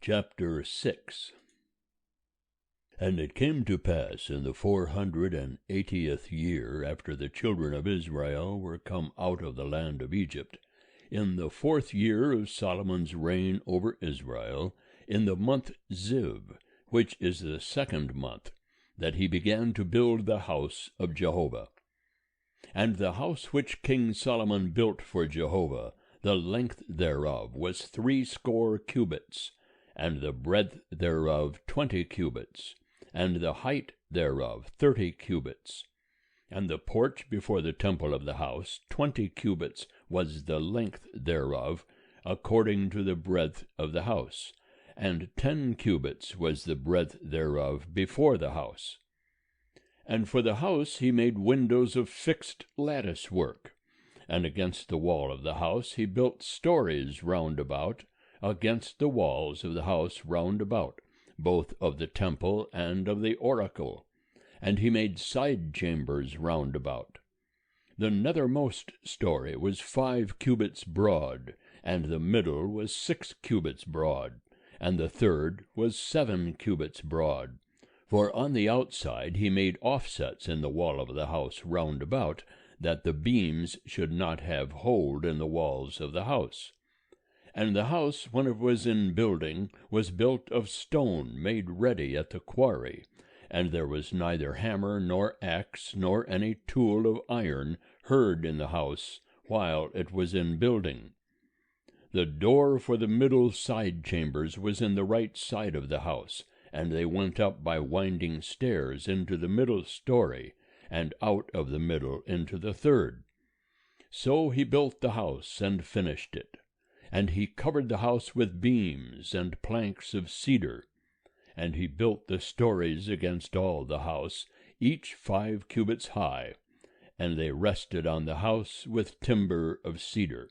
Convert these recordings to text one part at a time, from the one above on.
Chapter 6. And it came to pass in the 480th year after the children of Israel were come out of the land of Egypt, in the 4th year of Solomon's reign over Israel, in the month Ziv, which is the 2nd month, that he began to build the house of Jehovah. And the house which King Solomon built for Jehovah, the length thereof was 80 cubits, and the breadth thereof 20 cubits, and the height thereof 30 cubits. And the porch before the temple of the house 20 cubits was the length thereof, according to the breadth of the house, and 10 cubits was the breadth thereof before the house. And for the house he made windows of fixed lattice work, and against the wall of the house he built stories round about, against the walls of the house round about, both of the temple and of the oracle, and he made side chambers round about. The nethermost story was 5 cubits broad, and the middle was 6 cubits broad, and the third was 7 cubits broad. For on the outside he made offsets in the wall of the house round about, that the beams should not have hold in the walls of the house. And the house, when it was in building, was built of stone made ready at the quarry, and there was neither hammer nor axe nor any tool of iron heard in the house while it was in building. The door for the middle side chambers was in the right side of the house, and they went up by winding stairs into the middle story, and out of the middle into the third. So he built the house and finished it. And he covered the house with beams and planks of cedar. And he built the stories against all the house, each 5 cubits high, and they rested on the house with timber of cedar.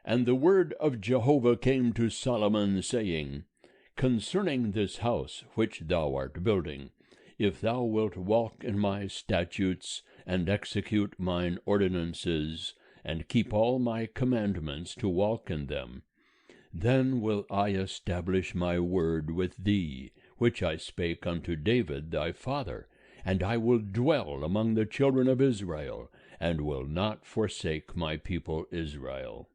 And the word of Jehovah came to Solomon, saying, Concerning this house which thou art building, if thou wilt walk in my statutes, and execute mine ordinances, and keep all my commandments to walk in them, then will I establish my word with thee, which I spake unto David thy father, and I will dwell among the children of Israel, and will not forsake my people Israel.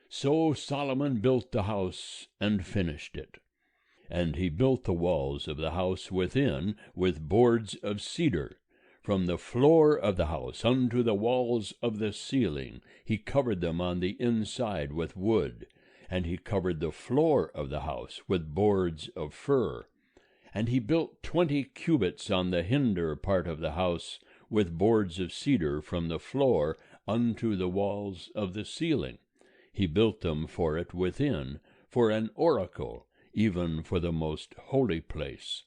So Solomon built the house and finished it. And he built the walls of the house within with boards of cedar. From the floor of the house unto the walls of the ceiling, he covered them on the inside with wood, and he covered the floor of the house with boards of fir. And he built 20 cubits on the hinder part of the house with boards of cedar from the floor unto the walls of the ceiling. He built them for it within, for an oracle, even for the most holy place.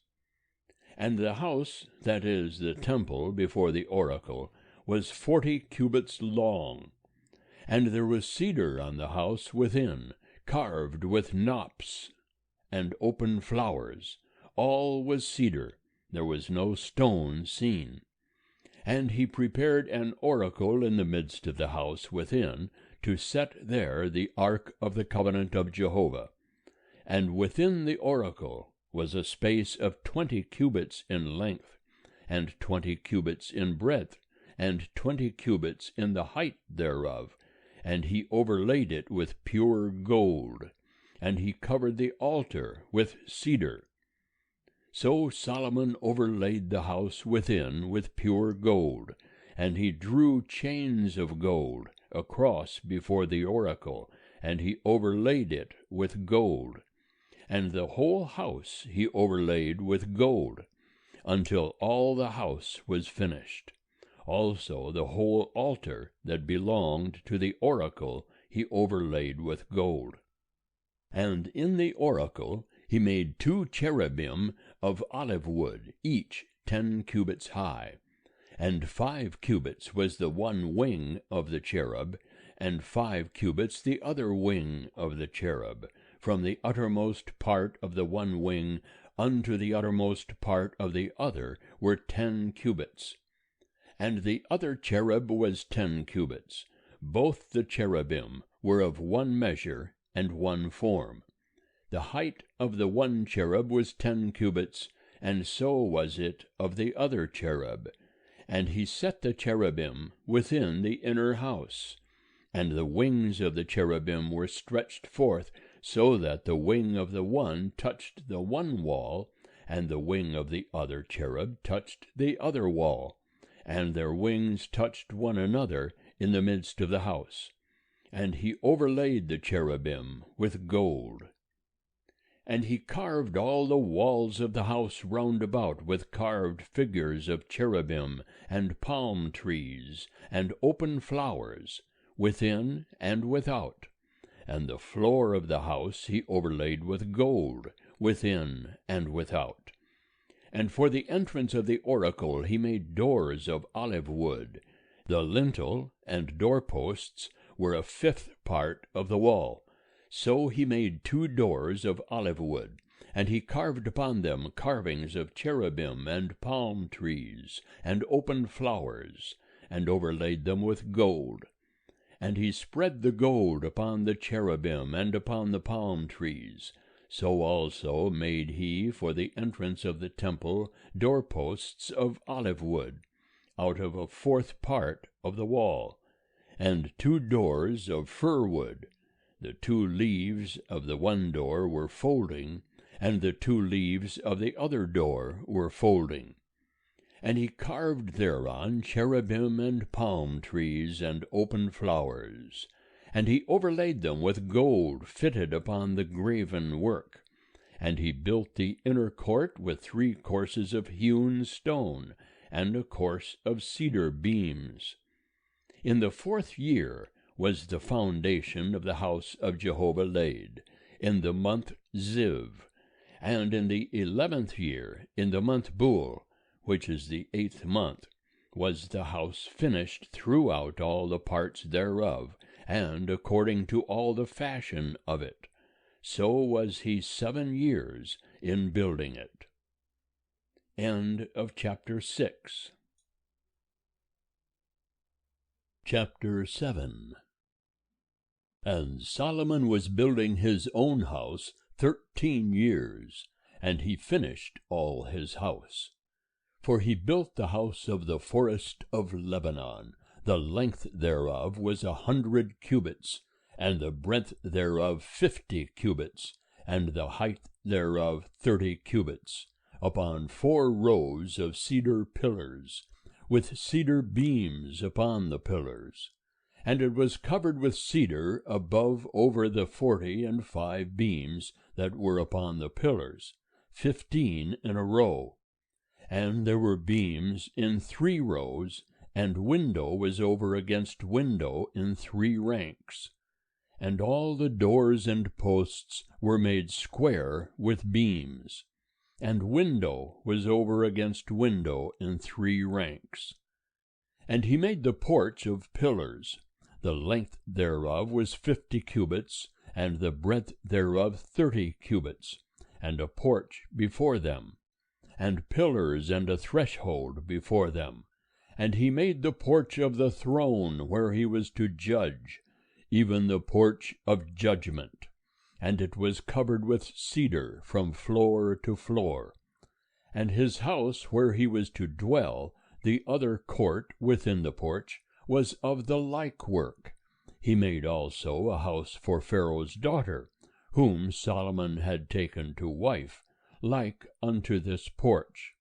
And the house, that is, the temple before the oracle, was 40 cubits long. And there was cedar on the house within, carved with knops and open flowers. All was cedar, there was no stone seen. And he prepared an oracle in the midst of the house within, to set there the ark of the covenant of Jehovah. And within the oracle was a space of 20 cubits in length, and 20 cubits in breadth, and 20 cubits in the height thereof, and he overlaid it with pure gold, and he covered the altar with cedar. So Solomon overlaid the house within with pure gold, and he drew chains of gold across before the oracle, and he overlaid it with gold. And the whole house he overlaid with gold, until all the house was finished. Also the whole altar that belonged to the oracle he overlaid with gold. And in the oracle he made 2 cherubim of olive wood, each 10 cubits high. And 5 cubits was the one wing of the cherub, and 5 cubits the other wing of the cherub, from the uttermost part of the one wing unto the uttermost part of the other were 10 cubits. And the other cherub was 10 cubits. Both the cherubim were of one measure and one form. The height of the one cherub was 10 cubits, and so was it of the other cherub. And he set the cherubim within the inner house. And the wings of the cherubim were stretched forth, so that the wing of the one touched the one wall, and the wing of the other cherub touched the other wall, and their wings touched one another in the midst of the house. And he overlaid the cherubim with gold. And he carved all the walls of the house round about with carved figures of cherubim, and palm trees, and open flowers, within and without. And the floor of the house he overlaid with gold, within and without. And for the entrance of the oracle he made doors of olive wood. The lintel and doorposts were a 5th part of the wall. So he made 2 doors of olive wood, and he carved upon them carvings of cherubim and palm trees, and open flowers, and overlaid them with gold. And he spread the gold upon the cherubim and upon the palm trees. So also made he for the entrance of the temple doorposts of olive wood, out of a 4th part of the wall, and 2 doors of fir wood. The 2 leaves of the one door were folding, and the 2 leaves of the other door were folding. And he carved thereon cherubim and palm trees and open flowers. And he overlaid them with gold fitted upon the graven work. And he built the inner court with 3 courses of hewn stone, and a course of cedar beams. In the 4th year was the foundation of the house of Jehovah laid, in the month Ziv. And in the 11th year, in the month Bul, which is the 8th month, was the house finished throughout all the parts thereof, and according to all the fashion of it. So was he 7 years in building it. End of chapter 6. Chapter 7. And Solomon was building his own house 13 years, and he finished all his house. For he built the house of the forest of Lebanon. The length thereof was 100 cubits, and the breadth thereof 50 cubits, and the height thereof 30 cubits, upon 4 rows of cedar pillars, with cedar beams upon the pillars. And it was covered with cedar above over the 45 beams that were upon the pillars, 15 in a row. And there were beams in 3 rows, and window was over against window in 3 ranks. And all the doors and posts were made square with beams, and window was over against window in 3 ranks. And he made the porch of pillars. The length thereof was 50 cubits, and the breadth thereof 30 cubits, and a porch before them, and pillars and a threshold before them. And he made the porch of the throne where he was to judge, even the porch of judgment. And it was covered with cedar from floor to floor. And his house where he was to dwell, the other court within the porch, was of the like work. He made also a house for Pharaoh's daughter, whom Solomon had taken to wife, like unto this porch.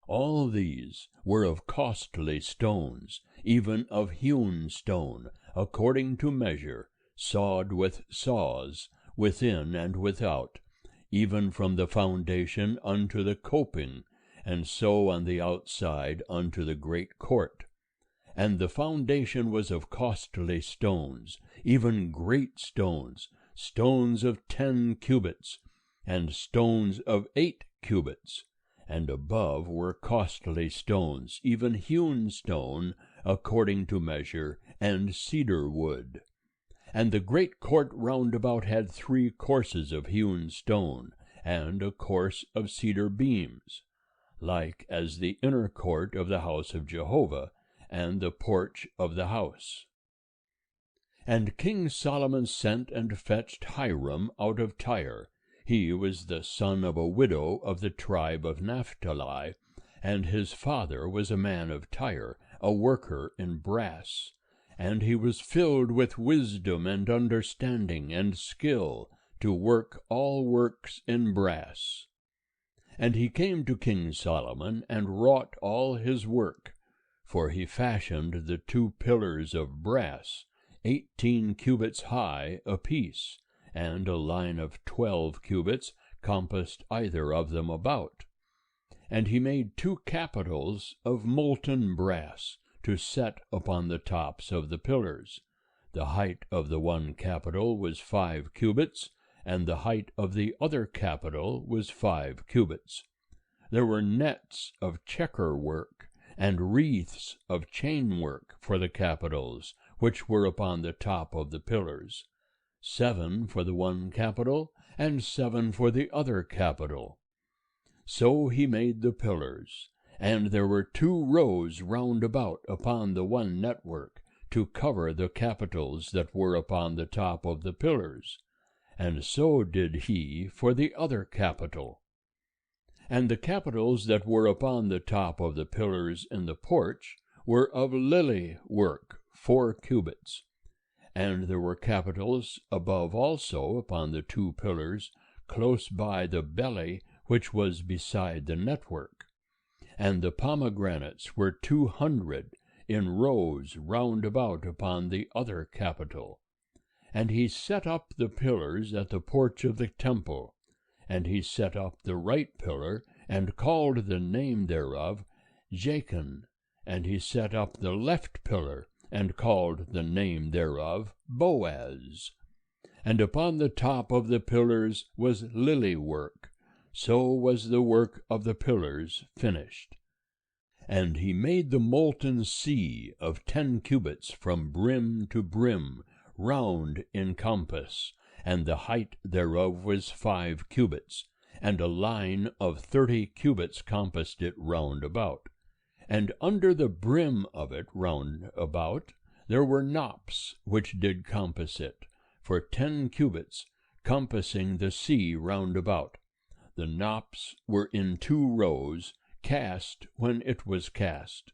All these were of costly stones, even of hewn stone, according to measure, sawed with saws, within and without, even from the foundation unto the coping, and so on the outside unto the great court. And the foundation was of costly stones, even great stones, stones of 10 cubits, and stones of 8 cubits. And above were costly stones, even hewn stone, according to measure, and cedar wood. And the great court round about had 3 courses of hewn stone, and a course of cedar beams, like as the inner court of the house of Jehovah, and the porch of the house. And King Solomon sent and fetched Hiram out of Tyre. He was the son of a widow of the tribe of Naphtali, and his father was a man of Tyre, a worker in brass. And he was filled with wisdom and understanding and skill to work all works in brass. And he came to King Solomon, and wrought all his work. For he fashioned the 2 pillars of brass, 18 cubits high apiece, and a line of 12 cubits compassed either of them about. And he made 2 capitals of molten brass, to set upon the tops of the pillars. The height of the one capital was 5 cubits, and the height of the other capital was 5 cubits. There were nets of checker work, and wreaths of chain work for the capitals, which were upon the top of the pillars, 7 for the one capital, and 7 for the other capital. So he made the pillars, and there were 2 rows round about upon the one network, to cover the capitals that were upon the top of the pillars, and so did he for the other capital. And the capitals that were upon the top of the pillars in the porch were of lily work, 4 cubits. And there were capitals above also upon the 2 pillars, close by the belly which was beside the network. And the pomegranates were 200 in rows round about upon the other capital. And he set up the pillars at the porch of the temple. And he set up the right pillar, and called the name thereof Jachin. And he set up the left pillar, and called the name thereof Boaz. And upon the top of the pillars was lily work. So was the work of the pillars finished. And he made the molten sea of 10 cubits from brim to brim, round in compass, and the height thereof was 5 cubits, and a line of 30 cubits compassed it round about. And under the brim of it round about there were knops which did compass it, for 10 cubits, compassing the sea round about. The knops were in 2 rows, cast when it was cast.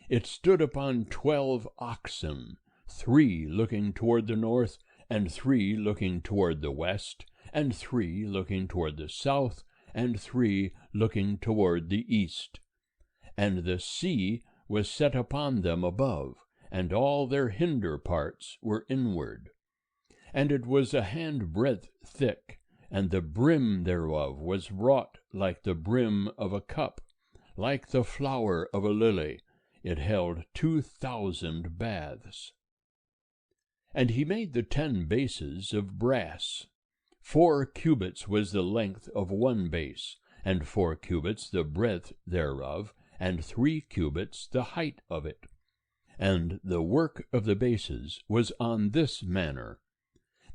It stood upon 12 oxen, 3 looking toward the north, and 3 looking toward the west, and 3 looking toward the south, and 3 looking toward the east. And the sea was set upon them above, and all their hinder parts were inward. And it was a handbreadth thick, and the brim thereof was wrought like the brim of a cup, like the flower of a lily. It held 2,000 baths. And he made the 10 bases of brass. 4 cubits was the length of one base, and 4 cubits the breadth thereof, and 3 cubits the height of it. And the work of the bases was on this manner.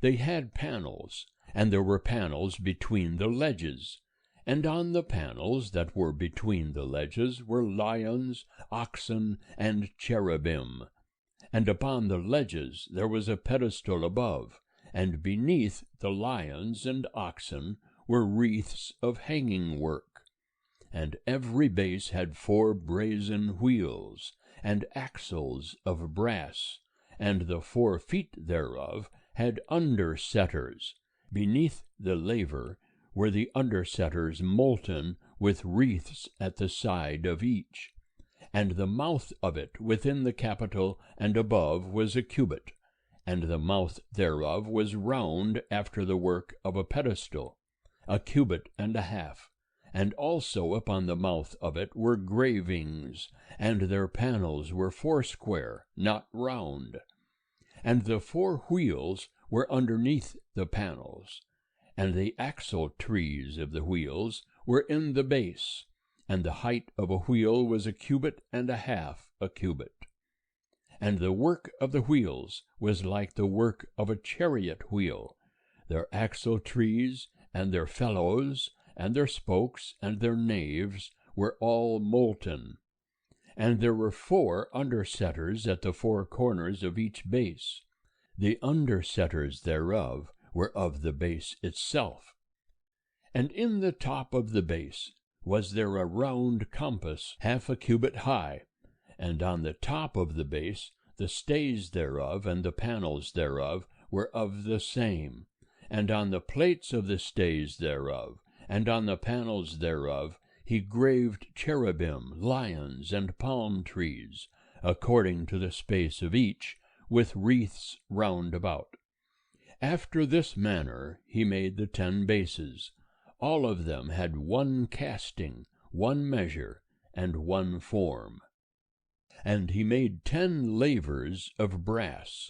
They had panels, and there were panels between the ledges. And on the panels that were between the ledges were lions, oxen, and cherubim. And upon the ledges there was a pedestal above, and beneath the lions and oxen were wreaths of hanging work. And every base had 4 brazen wheels, and axles of brass, and the 4 feet thereof had undersetters. Beneath the laver were the undersetters molten, with wreaths at the side of each. And the mouth of it within the capital and above was a cubit, and the mouth thereof was round after the work of a pedestal, 1.5 cubits, and also upon the mouth of it were gravings, and their panels were 4 not round. And the 4 wheels were underneath the panels, and the axle trees of the wheels were in the base, and the height of a wheel was 1.5 cubits, a cubit. And the work of the wheels was like the work of a chariot wheel. Their axle trees, and their felloes, and their spokes, and their naves were all molten. And there were 4 undersetters at the 4 corners of each base. The undersetters thereof were of the base itself. And in the top of the base was there a round compass 1/2 cubit high, and on the top of the base the stays thereof and the panels thereof were of the same, and on the plates of the stays thereof, and on the panels thereof, he graved cherubim, lions, and palm trees, according to the space of each, with wreaths round about. After this manner he made the 10 bases. All of them had one casting, one measure, and one form. And he made 10 lavers of brass.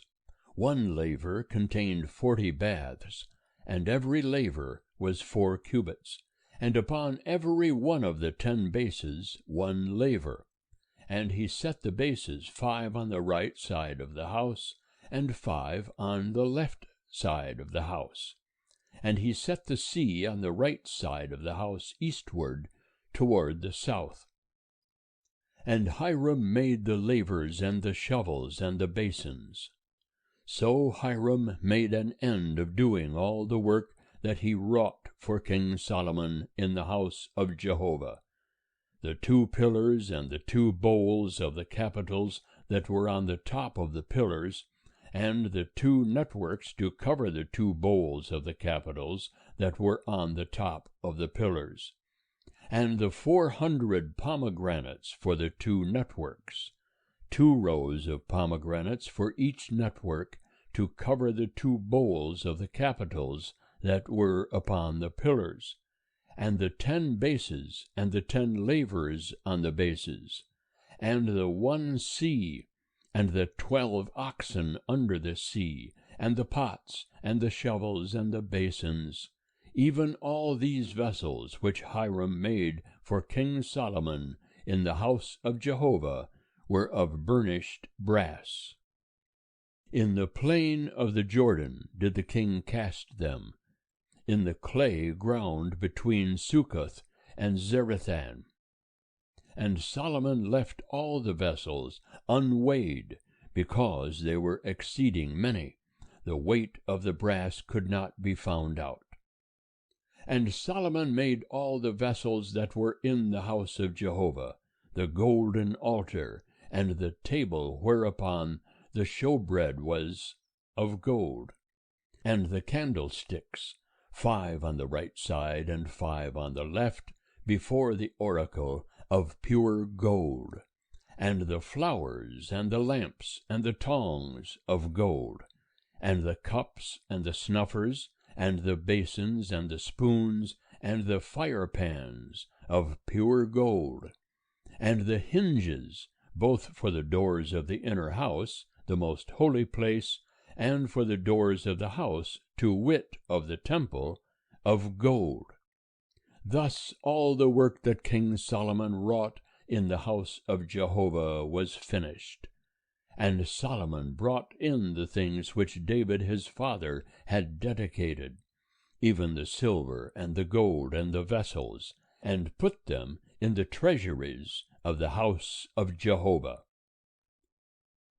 One laver contained 40 baths, and every laver was 4 cubits, and upon every one of the 10 bases 1 laver. And he set the bases 5 on the right side of the house, and 5 on the left side of the house. And he set the sea on the right side of the house eastward, toward the south. And Hiram made the lavers and the shovels and the basins. So Hiram made an end of doing all the work that he wrought for King Solomon in the house of Jehovah. The 2 pillars and the 2 bowls of the capitals that were on the top of the pillars, and the 2 networks to cover the 2 bowls of the capitals that were on the top of the pillars, and the 400 pomegranates for the 2 networks, 2 rows of pomegranates for each network to cover the 2 bowls of the capitals that were upon the pillars, and the 10 bases and the 10 lavers on the bases, and the 1 sea, and the 12 oxen under the sea, and the pots, and the shovels, and the basins, even all these vessels which Hiram made for King Solomon in the house of Jehovah, were of burnished brass. In the plain of the Jordan did the king cast them, in the clay ground between Succoth and Zarethan. And Solomon left all the vessels unweighed, because they were exceeding many. The weight of the brass could not be found out. And Solomon made all the vessels that were in the house of Jehovah, the golden altar, and the table whereupon the showbread was of gold, and the candlesticks, 5 on the right side and 5 on the left, before the oracle, of pure gold, and the flowers, and the lamps, and the tongs of gold, and the cups, and the snuffers, and the basins, and the spoons, and the firepans of pure gold, and the hinges, both for the doors of the inner house, the most holy place, and for the doors of the house, to wit, of the temple, of gold. Thus all the work that King Solomon wrought in the house of Jehovah was finished. And Solomon brought in the things which David his father had dedicated, even the silver and the gold and the vessels, and put them in the treasuries of the house of Jehovah.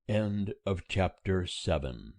End of chapter 7.